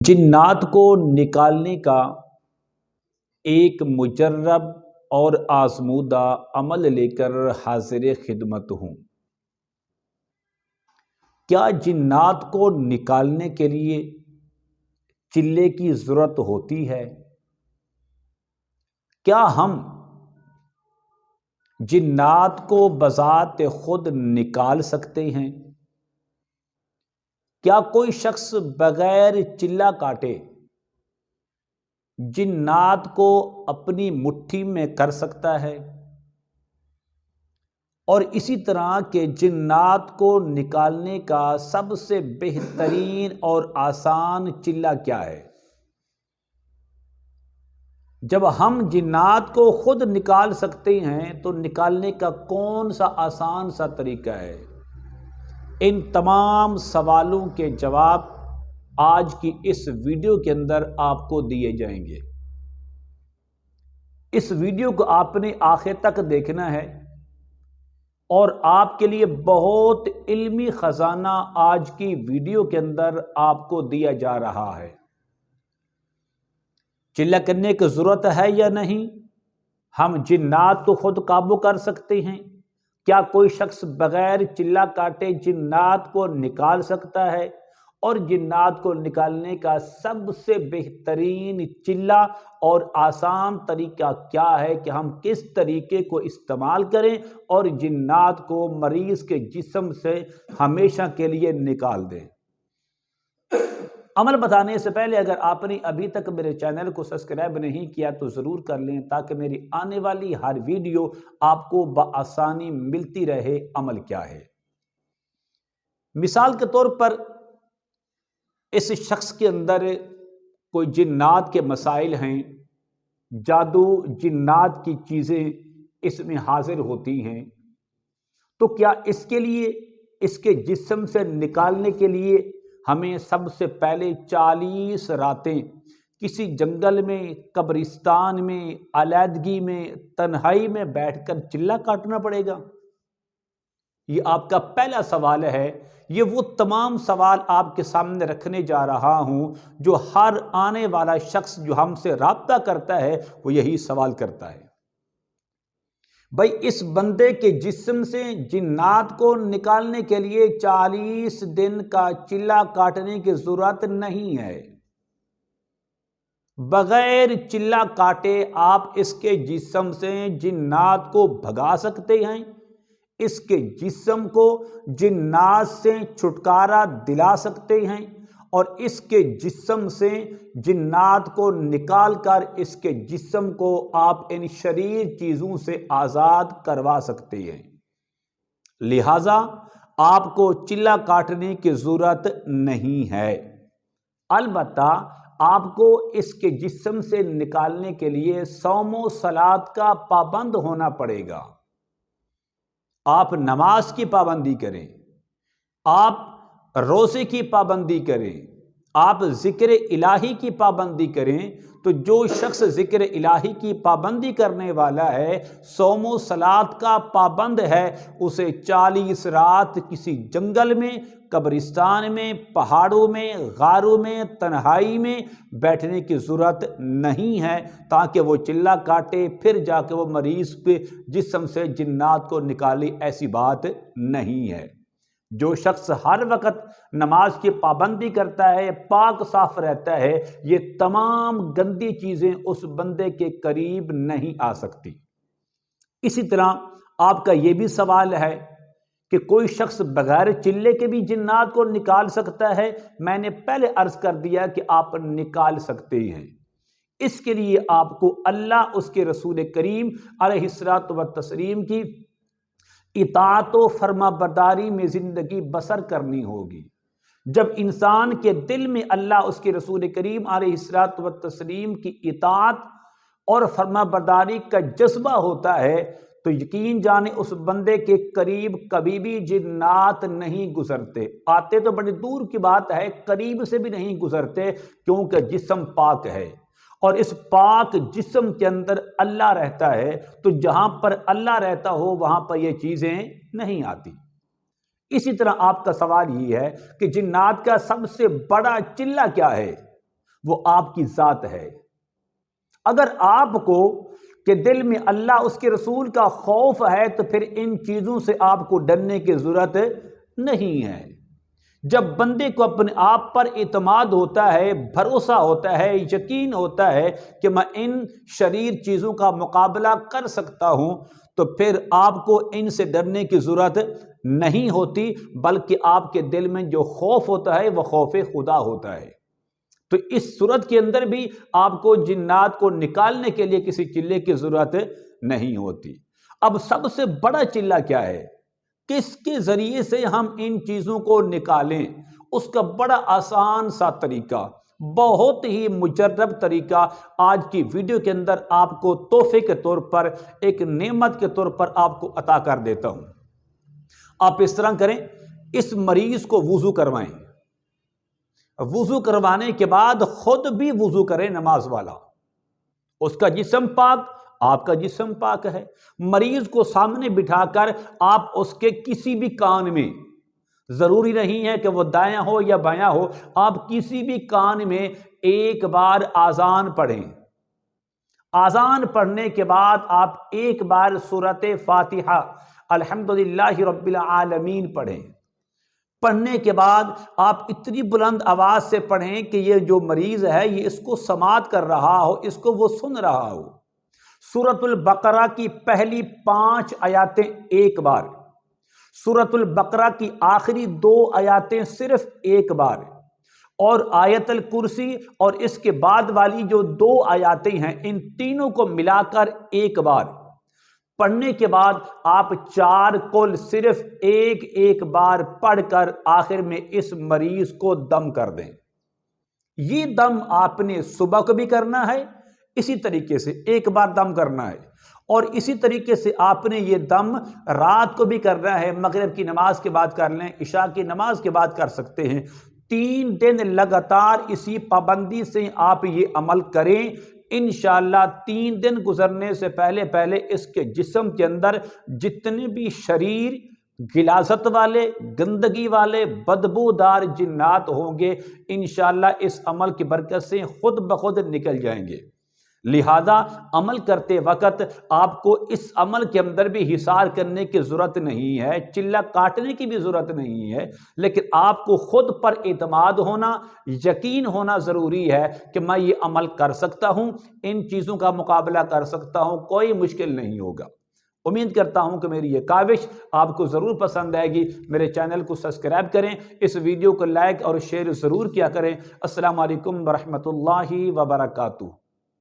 جنات کو نکالنے کا ایک مجرب اور آزمودہ عمل لے کر حاضر خدمت ہوں۔ کیا جنات کو نکالنے کے لیے چلے کی ضرورت ہوتی ہے؟ کیا ہم جنات کو بذات خود نکال سکتے ہیں؟ کیا کوئی شخص بغیر چلہ کاٹے جنات کو اپنی مٹھی میں کر سکتا ہے؟ اور اسی طرح کے جنات کو نکالنے کا سب سے بہترین اور آسان چلہ کیا ہے؟ جب ہم جنات کو خود نکال سکتے ہیں تو نکالنے کا کون سا آسان سا طریقہ ہے؟ ان تمام سوالوں کے جواب آج کی اس ویڈیو کے اندر آپ کو دیے جائیں گے۔ اس ویڈیو کو آپ نے آخر تک دیکھنا ہے اور آپ کے لیے بہت علمی خزانہ آج کی ویڈیو کے اندر آپ کو دیا جا رہا ہے۔ چلہ کرنے کی ضرورت ہے یا نہیں؟ ہم جنات کو خود قابو کر سکتے ہیں؟ کیا کوئی شخص بغیر چلہ کاٹے جنات کو نکال سکتا ہے؟ اور جنات کو نکالنے کا سب سے بہترین چلہ اور آسان طریقہ کیا ہے کہ ہم کس طریقے کو استعمال کریں اور جنات کو مریض کے جسم سے ہمیشہ کے لیے نکال دیں۔ عمل بتانے سے پہلے اگر آپ نے ابھی تک میرے چینل کو سبسکرائب نہیں کیا تو ضرور کر لیں تاکہ میری آنے والی ہر ویڈیو آپ کو بآسانی ملتی رہے۔ عمل کیا ہے؟ مثال کے طور پر اس شخص کے اندر کوئی جنات کے مسائل ہیں، جادو جنات کی چیزیں اس میں حاضر ہوتی ہیں، تو کیا اس کے لیے اس کے جسم سے نکالنے کے لیے ہمیں سب سے پہلے 40 راتیں کسی جنگل میں، قبرستان میں، علیحدگی میں، تنہائی میں بیٹھ کر چلہ کاٹنا پڑے گا؟ یہ آپ کا پہلا سوال ہے۔ یہ وہ تمام سوال آپ کے سامنے رکھنے جا رہا ہوں جو ہر آنے والا شخص جو ہم سے رابطہ کرتا ہے وہ یہی سوال کرتا ہے۔ بھائی اس بندے کے جسم سے جنات کو نکالنے کے لیے 40 دن کا چلہ کاٹنے کی ضرورت نہیں ہے۔ بغیر چلہ کاٹے آپ اس کے جسم سے جنات کو بھگا سکتے ہیں، اس کے جسم کو جنات سے چھٹکارا دلا سکتے ہیں اور اس کے جسم سے جنات کو نکال کر اس کے جسم کو آپ ان شریر چیزوں سے آزاد کروا سکتے ہیں۔ لہذا آپ کو چلہ کاٹنے کی ضرورت نہیں ہے۔ البتہ آپ کو اس کے جسم سے نکالنے کے لیے صوم و صلات کا پابند ہونا پڑے گا۔ آپ نماز کی پابندی کریں، آپ روزے کی پابندی کریں، آپ ذکر الہی کی پابندی کریں۔ تو جو شخص ذکر الہی کی پابندی کرنے والا ہے، صوم و صلات کا پابند ہے، اسے 40 رات کسی جنگل میں، قبرستان میں، پہاڑوں میں، غاروں میں، تنہائی میں بیٹھنے کی ضرورت نہیں ہے تاکہ وہ چلہ کاٹے پھر جا کے وہ مریض کے جسم سے جنات کو نکالے۔ ایسی بات نہیں ہے۔ جو شخص ہر وقت نماز کی پابندی کرتا ہے، پاک صاف رہتا ہے، یہ تمام گندی چیزیں اس بندے کے قریب نہیں آ سکتی۔ اسی طرح آپ کا یہ بھی سوال ہے کہ کوئی شخص بغیر چلے کے بھی جنات کو نکال سکتا ہے؟ میں نے پہلے عرض کر دیا کہ آپ نکال سکتے ہیں۔ اس کے لیے آپ کو اللہ، اس کے رسول کریم علیہ الصلوۃ والتسلیم کی اطاعت و فرما برداری میں زندگی بسر کرنی ہوگی۔ جب انسان کے دل میں اللہ، اس کے رسول کریم علیہ الصلوۃ والتسلیم کی اطاعت اور فرما برداری کا جذبہ ہوتا ہے تو یقین جانے اس بندے کے قریب کبھی بھی جنات نہیں گزرتے۔ آتے تو بڑی دور کی بات ہے، قریب سے بھی نہیں گزرتے، کیونکہ جسم پاک ہے اور اس پاک جسم کے اندر اللہ رہتا ہے۔ تو جہاں پر اللہ رہتا ہو وہاں پر یہ چیزیں نہیں آتی۔ اسی طرح آپ کا سوال یہ ہے کہ جنات کا سب سے بڑا چلہ کیا ہے؟ وہ آپ کی ذات ہے۔ اگر آپ کو کہ دل میں اللہ اس کے رسول کا خوف ہے تو پھر ان چیزوں سے آپ کو ڈرنے کی ضرورت نہیں ہے۔ جب بندے کو اپنے آپ پر اعتماد ہوتا ہے، بھروسہ ہوتا ہے، یقین ہوتا ہے کہ میں ان شریر چیزوں کا مقابلہ کر سکتا ہوں، تو پھر آپ کو ان سے ڈرنے کی ضرورت نہیں ہوتی، بلکہ آپ کے دل میں جو خوف ہوتا ہے وہ خوف خدا ہوتا ہے۔ تو اس صورت کے اندر بھی آپ کو جنات کو نکالنے کے لیے کسی چلے کی ضرورت نہیں ہوتی۔ اب سب سے بڑا چلہ کیا ہے؟ کس کے ذریعے سے ہم ان چیزوں کو نکالیں؟ اس کا بڑا آسان سا طریقہ، بہت ہی مجرب طریقہ آج کی ویڈیو کے اندر آپ کو تحفے کے طور پر، ایک نعمت کے طور پر آپ کو عطا کر دیتا ہوں۔ آپ اس طرح کریں، اس مریض کو وضو کروائیں، وضو کروانے کے بعد خود بھی وضو کریں نماز والا، اس کا جسم پاک، آپ کا جسم پاک ہے۔ مریض کو سامنے بٹھا کر آپ اس کے کسی بھی کان میں، ضروری نہیں ہے کہ وہ دایاں ہو یا بایاں ہو، آپ کسی بھی کان میں ایک بار آذان پڑھیں۔ آذان پڑھنے کے بعد آپ ایک بار سورۃ فاتحہ الحمدللہ رب العالمین پڑھیں۔ پڑھنے کے بعد آپ اتنی بلند آواز سے پڑھیں کہ یہ جو مریض ہے یہ اس کو سماعت کر رہا ہو، اس کو وہ سن رہا ہو۔ سورۃ البقرہ کی پہلی 5 آیاتیں ایک بار، سورۃ البقرہ کی آخری 2 آیاتیں صرف ایک بار، اور آیت الکرسی اور اس کے بعد والی جو 2 آیاتیں ہیں ان تینوں کو ملا کر ایک بار پڑھنے کے بعد آپ 4 کل صرف ایک بار پڑھ کر آخر میں اس مریض کو دم کر دیں۔ یہ دم آپ نے صبح کو بھی کرنا ہے، اسی طریقے سے ایک بار دم کرنا ہے، اور اسی طریقے سے آپ نے یہ دم رات کو بھی کرنا ہے۔ مغرب کی نماز کے بعد کر لیں، عشاء کی نماز کے بعد کر سکتے ہیں۔ 3 دن لگاتار اسی پابندی سے آپ یہ عمل کریں، انشاءاللہ 3 دن گزرنے سے پہلے اس کے جسم کے اندر جتنے بھی شریر غلاظت والے، گندگی والے، بدبودار جنات ہوں گے انشاءاللہ اس عمل کی برکت سے خود بخود نکل جائیں گے۔ لہذا عمل کرتے وقت آپ کو اس عمل کے اندر بھی حصار کرنے کی ضرورت نہیں ہے، چلہ کاٹنے کی بھی ضرورت نہیں ہے، لیکن آپ کو خود پر اعتماد ہونا، یقین ہونا ضروری ہے کہ میں یہ عمل کر سکتا ہوں، ان چیزوں کا مقابلہ کر سکتا ہوں، کوئی مشکل نہیں ہوگا۔ امید کرتا ہوں کہ میری یہ کاوش آپ کو ضرور پسند آئے گی۔ میرے چینل کو سبسکرائب کریں، اس ویڈیو کو لائک اور شیئر ضرور کیا کریں۔ السلام علیکم ورحمۃ اللہ وبرکاتہ۔